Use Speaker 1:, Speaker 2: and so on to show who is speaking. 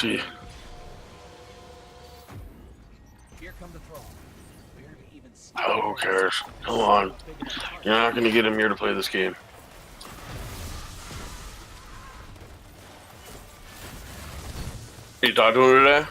Speaker 1: ulti. Oh, who cares? Come on. You're not going to get him here to play this game. You talked to him today?